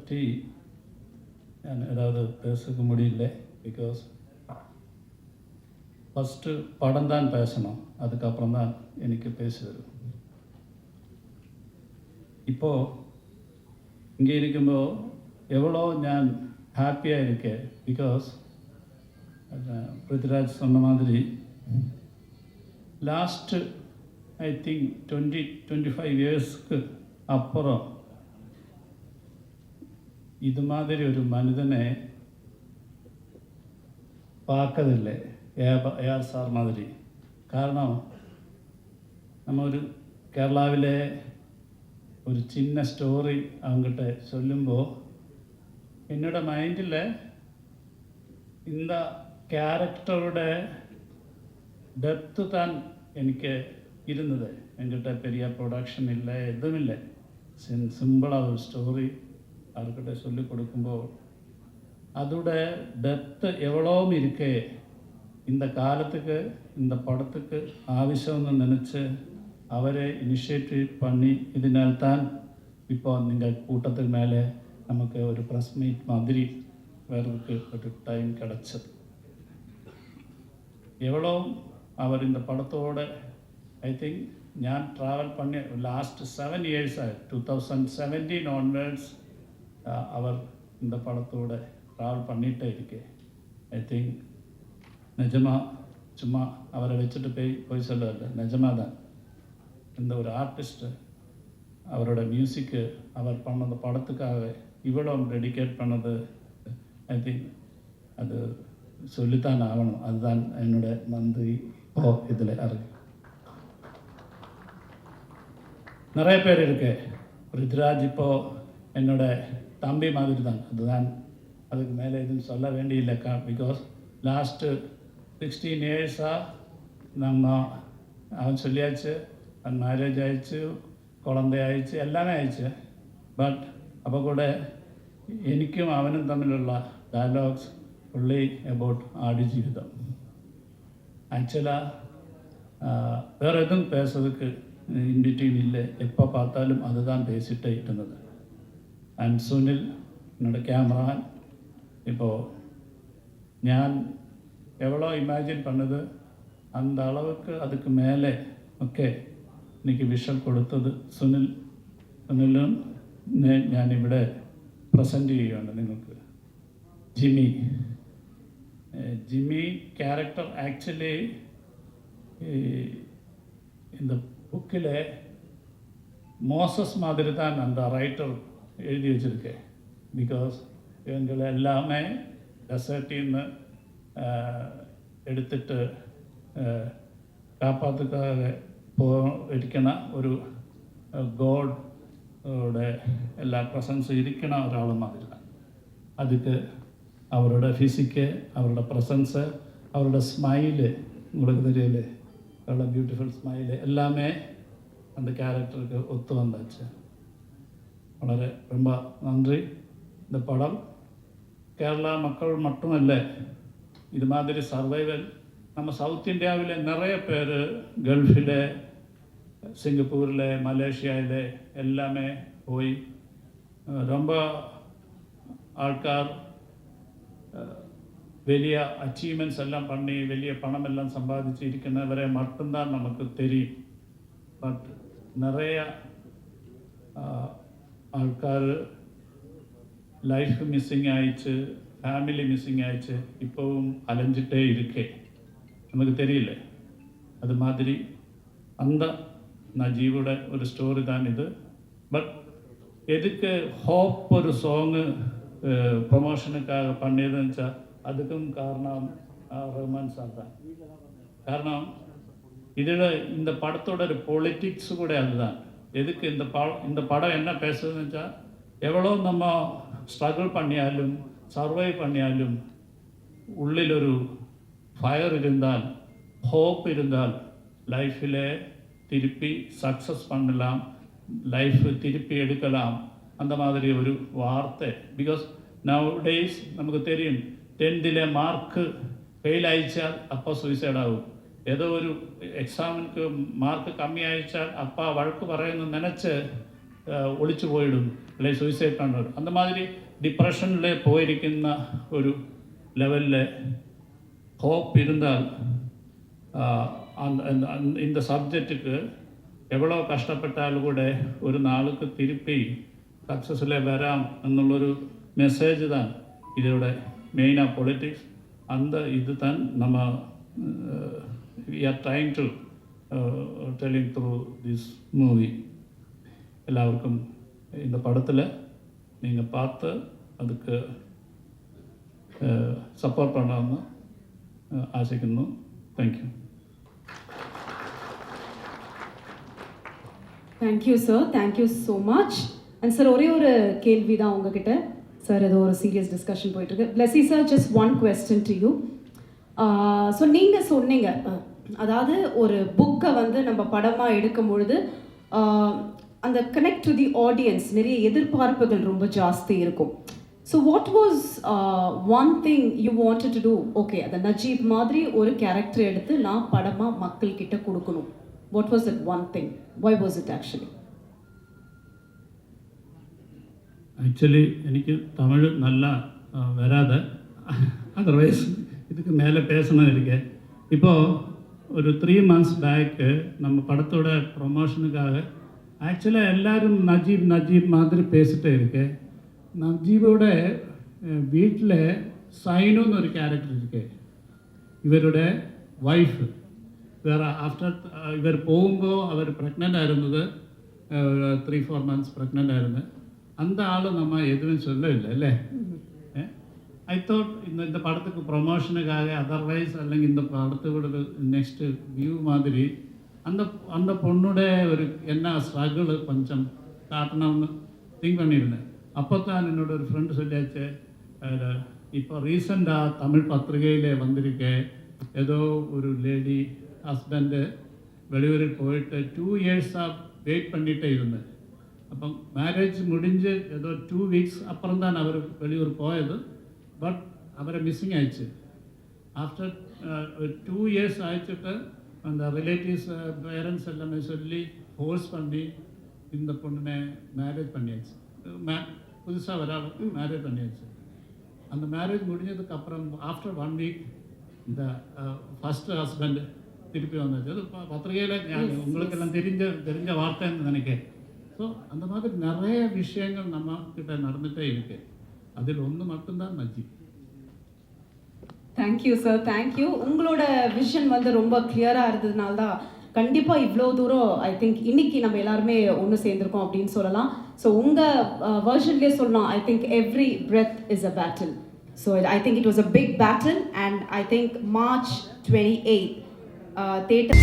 பற்றி நான் ஏதாவது பேச முடியல. பிகாஸ் ஃபஸ்ட்டு படம் தான் பேசணும், அதுக்கப்புறம் தான் எனக்கு பேசுவது. இப்போது இங்கே இருக்கும்போது எவ்வளோ நான் ஹாப்பியாக இருக்கேன். பிகாஸ் பிருத்திராஜ் சொன்ன மாதிரி லாஸ்ட்டு ஐ திங்க் 20-25 இயர்ஸ்க்கு அப்புறம் இது மாதிரி ஒரு மனிதனை பார்க்கதில்லை, ஏஆர் സാർ மாதிரி. കാരണം நம்ம ஒரு കേരളാവിലെ ഒരു ചിന്ന സ്റ്റോറി അവங்கிட்ட சொல்லுമ്പോൾ என்னோட மைண்டில் இந்த கேரக்டரோட ഡെപ്ത് താൻ എനിക്ക് ഇരുന്നത്. എങ്കിட்ட பெரிய ப்ரொடக்ஷன் இல்லை, எதுவும் இல்லை. சிம்பிளாக ஒரு ஸ்டோரி அவர்கிட்ட சொல்லி கொடுக்குമ്പോൾ அதோட டெப்த் எவ்வளோவும் இருக்கே இந்த காலத்துக்கு இந்த படத்துக்கு ஆവശ്യമെന്ന് நினச்சி அவரை இனிஷியேட்டிவ் பண்ணி இதனால் தான் இப்போ நீங்கள் கூட்டத்துக்கு மேலே நமக்கு ஒரு ப்ரெஸ் மீட் மாதிரி வரதுக்கு ஒரு டைம் கிடச்சது. எவ்வளோ அவர் இந்த படத்தோட ஐ திங்க் ഞാൻ ട്രാവൽ பண்ணி லாஸ்ட் 7 இயர்ஸ் 2017 onwards அவர் இந்த படத்தோட ட்ராவல் பண்ணிகிட்டே இருக்கே. ஐ திங்க் நிஜமாக சும்மா அவரை வச்சுட்டு போய் சொல்லல, நிஜமாக தான் இந்த ஒரு ஆர்டிஸ்ட்டு அவரோட மியூசிக்கு அவர் பண்ணது படத்துக்காக இவ்வளோ டெடிகேட் பண்ணது ஐ திங்க் அது சொல்லித்தான் ஆகணும். அதுதான் என்னோட நன்றி. இப்போது இதில் இருக்கு நிறைய பேர் இருக்கு. பிருத்திராஜ் இப்போது என்னோட தம்பி மாதிரி தான். அதுதான், அதுக்கு மேலே எதுவும் சொல்ல வேண்டியில்லைக்கா. பிகாஸ் லாஸ்ட்டு 16 இயர்ஸாக நம்ம அவன் சொல்லியாச்சு, அவன் மேரேஜ் ஆயிடுச்சு, குழந்தை ஆயிடுச்சு, எல்லாமே ஆயிடுச்சு. பட் അപ്പോൾ കൂടെ എനിക്കും അവനും തമ്മിലുള്ള ഡയലോഗ്സ് ഫുള്ളി അബൌട്ട് ആടുജീവിതം. ആക്ച്വലാக வேறு எதுவும் பேசுறதுக்கு இன்பிட்வீன் இல்லை. எப்போ பார்த்தாலும் அதுதான் பேசிகிட்டே இருந்தது. அண்ட் சுனில் என்னோட கேமரான் இப்போது ഞാൻ எவ்வளோ இமேஜின் பண்ணது அந்த அளவுக்கு அதுக்கு மேலே ഒക്കെ എനിക്ക് വിഷൻ കൊടുത്തത് സുനിലും ഞാനിവിടെ പ്രസൻറ്റ് ചെയ്യുകയാണ് നിങ്ങൾക്ക്. ജിമ്മി ക്യാരക്ടർ ആക്ച്വലി இந்த புக்கில் மோசஸ் மாதிரி தான் அந்த ரைட்டர் எழுதி வச்சுருக்கேன். பிகாஸ் இவங்களை எல்லாமே டெசர்ட்டில் നിന്ന് എടുത്തിട്ട് കാപ്പാത്തുക്കാക ഇരിക്കണ ഒരു ഗോഡ് എല്ലാ പ്രസൻസും ഇരിക്കണ ഒരാൾ മാതിരി. அதுக்கு அவரோட ஃபிசிக்கு, அவரோட ப்ரெசன்ஸு, அவரோட ஸ்மைலு, உங்களுக்கு தெரியல, அவரோட பியூட்டிஃபுல் ஸ்மைலு எல்லாமே அந்த கேரக்டருக்கு ஒத்து வந்தாச்சு. വളരെ ரொம்ப நன்றி. இந்த படம் கேரளா மக்கள் மட்டுமல்ல, இது மாதிரி சர்வைவல் நம்ம சவுத் இந்தியாவில் நிறைய பேர் கல்ஃபில், சிங்கப்பூரில், மலேசியாவில் எல்லாமே போய் ரொம்ப ஆൾക്കാർ വലിയ അച്ചീവ്മെൻറ്റ്സ് എല്ലാം பண்ணி വലിയ പണമെല്ലാം സമ്പാദിച്ച് ഇരിക്കുന്നവരെ மட்டும்தான் നമുക്ക് தெரியும். பட் நிறைய ആൾക്കാർ ലൈഫ് മിസ്സിങ് ആയിച്ച്, ஃபேமிலி மிஸ்ஸிங் ஆயிடுச்சு, இப்போவும் அலைஞ்சிட்டே இருக்கே, நமக்கு தெரியல. அது மாதிரி அந்த நஜீவோட ஒரு ஸ்டோரி தான் இது. பட் எதுக்கு ஹோப் ஒரு சாங்கு ப்ரொமோஷனுக்காக பண்ணியதுன்னு வச்சா அதுக்கும் காரணம் ரஹ்மான் சார் தான். காரணம் இதில் இந்த படத்தோட ஒரு பொலிட்டிக்ஸு கூட அதுதான். எதுக்கு இந்த படம் என்ன பேசுறதுன்னு வச்சா, எவ்வளோ நம்ம ஸ்ட்ரகிள் பண்ணியாலும் സർവൈവ് பண்ணியாலும் ഉള്ളിലൊരു ഫയർ ഇരുന്നാൽ, ഹോപ്പ് ഇരുന്നാൽ ലൈഫിലെ തിരുപ്പി സക്സസ് பண்ணலாம், ലൈഫ് തിരുപ്പി എടുக்கலாம். அந்த மாதிரி ஒரு வார்த்தை. பிகாஸ் நவ் டேஸ் நமக்கு தெரியும், 10th മാർക്ക് ഫെയിൽ അയച്ചാൽ അപ്പോൾ സൂയിസൈഡ് ആവും. ഏതോ ഒരു എക്സാമിന് മാർക്ക് കമ്മി അയച്ചാൽ അപ്പോൾ വഴക്ക് പറയുന്നു നനച്ച് ഒളിച്ചു പോയിടും, അല്ലെങ്കിൽ സൂയിസൈഡ് കണ്ടു. அந்த மாதிரி டிப்ரெஷனில் போயிருக்கிற ஒரு லெவலில் ஹோப் இருந்தால் இந்த சப்ஜெக்ட்டுக்கு எவ்வளோ கஷ்டப்பட்டாலும் கூட ஒரு நாளுக்கு திருப்பி சக்ஸஸில் வராம் എന്നുള്ളൊരു മെസ്സേജ് தான் இதோட மெயினாக பொலிட்டிக்ஸ். அந்த இது தான் நம்ம we are trying to telling through this movie. எல்லாருக்கும் இந்த படத்தில் நீங்கள் பார்த்து அதுக்கு സപ്പോർട്ട് பண்ணാമെന്ന് ആശിക്കുന്നു. Thank you. Thank you sir, thank you so much. And sir, ஒரே ஒரு கேள்வி தான் உங்ககிட்ட. சார், ஏதோ ஒரு சீரியஸ் டிஸ்கஷன் போயிட்டுருக்கு. Blessy sir, just one question to you. So நீங்கள் சொன்னீங்க, அதாவது ஒரு புக்கை வந்து நம்ம படமாக எடுக்கும் பொழுது அந்த கனெக்ட் டு தி ஆடியன்ஸ் நிறைய எதிர்பார்ப்புகள் ரொம்ப ஜாஸ்தி இருக்கும். So what was one thing you wanted to do? Okay, அந்த நஜீப் மாதிரி ஒரு கேரக்டர் எடுத்து நான் படமாக மக்கள்கிட்ட கொடுக்கணும். What was that one thing? Why was it actually? Actually எனக்கு தமிழ் நல்லா வராத, அதர்வைஸ் இதுக்கு மேலே பேசணும் இருக்கேன். இப்போது ஒரு 3 months பேக்கு நம்ம படத்தோட ப்ரொமோஷனுக்காக ஆக்சுவலாக எல்லோரும் நஜீப் மாதிரி பேசிகிட்டே இருக்கேன். நஜீபோட வீட்டில் சைனுன்னு ஒரு கேரக்டர் இருக்கு, இவரோட ஒய்ஃப். வேறு ஆஃப்டர் இவர் போகுമ്പോൾ அவர் ப்ரெக்னெண்ட்டாக இருந்தது, 3-4 months ப்ரெக்னெண்ட்டாக இருந்தேன். அந்த ஆள் நம்ம எதுவும் சொல்லவில்லை അല്ലേ. ஐ தாட் இந்த படத்துக்கு ப்ரொமோஷனுக்காக அதர்வைஸ் അല്ലെങ്കിൽ இந்த படத்தோட நெக்ஸ்ட்டு வியூ மாதிரி அந்த பொண்ணோட ஒரு என்ன ஸ்ட்ரகிள் கொஞ்சம் காட்டணும்னு திங்க் பண்ணியிருந்தேன். அப்போ தான் என்னோட ஒரு ஃப்ரெண்டு சொல்லியாச்சு, இப்போ ரீசெண்டாக தமிழ் பத்திரிகையில் வந்திருக்கேன், ஏதோ ஒரு லேடி ஹஸ்பண்டு வெளியூரில் போயிட்டு 2 years வெயிட் பண்ணிகிட்டே இருந்தேன். അപ്പം മാരേജ് മുടിഞ്ഞ് ഏതോ 2 weeks അപ്പുറം തന്നെ അവർ വെളിയൂർ പോയത്. ബട്ട് അവരെ മിസ്സിങ് ആയിച്ച്. ആഫ്റ്റർ 2 years ആയിച്ചിട്ട് அந்த ரிலேட்டிவ்ஸ் பேரண்ட்ஸ் எல்லாமே சொல்லி ஃபோர்ஸ் பண்ணி இந்த பொண்ணுனை மேரேஜ் பண்ணியாச்சு. புதுசாக வர மேரேஜ் பண்ணியாச்சு. அந்த மேரேஜ் முடிஞ்சதுக்கப்புறம் ஆஃப்டர் 1 week இந்த ஃபஸ்ட்டு ஹஸ்பண்ட் திருப்பி வந்தாச்சு. அது பத்திரிகையில் உங்களுக்கெல்லாம் தெரிஞ்ச வார்த்தைன்னு நினைக்கிறேன். ஸோ அந்த மாதிரி நிறைய விஷயங்கள் நம்ம கிட்ட நடந்துகிட்டே இருக்கு. அதில் ஒன்று மட்டும்தான் நஜீப். Thank you sir, thank you. உங்களோட விஷன் வந்து ரொம்ப கிளியராக இருந்ததுனால தான் கண்டிப்பாக இவ்வளோ தூரம் ஐ திங்க் இன்னைக்கு நம்ம எல்லாருமே ஒன்று சேர்ந்துருக்கோம் அப்படின்னு சொல்லலாம். ஸோ உங்கள் வேர்ஷன்லேயே சொல்லலாம், I think every breath is a battle. So I think it was a big battle and I think March 28 theatre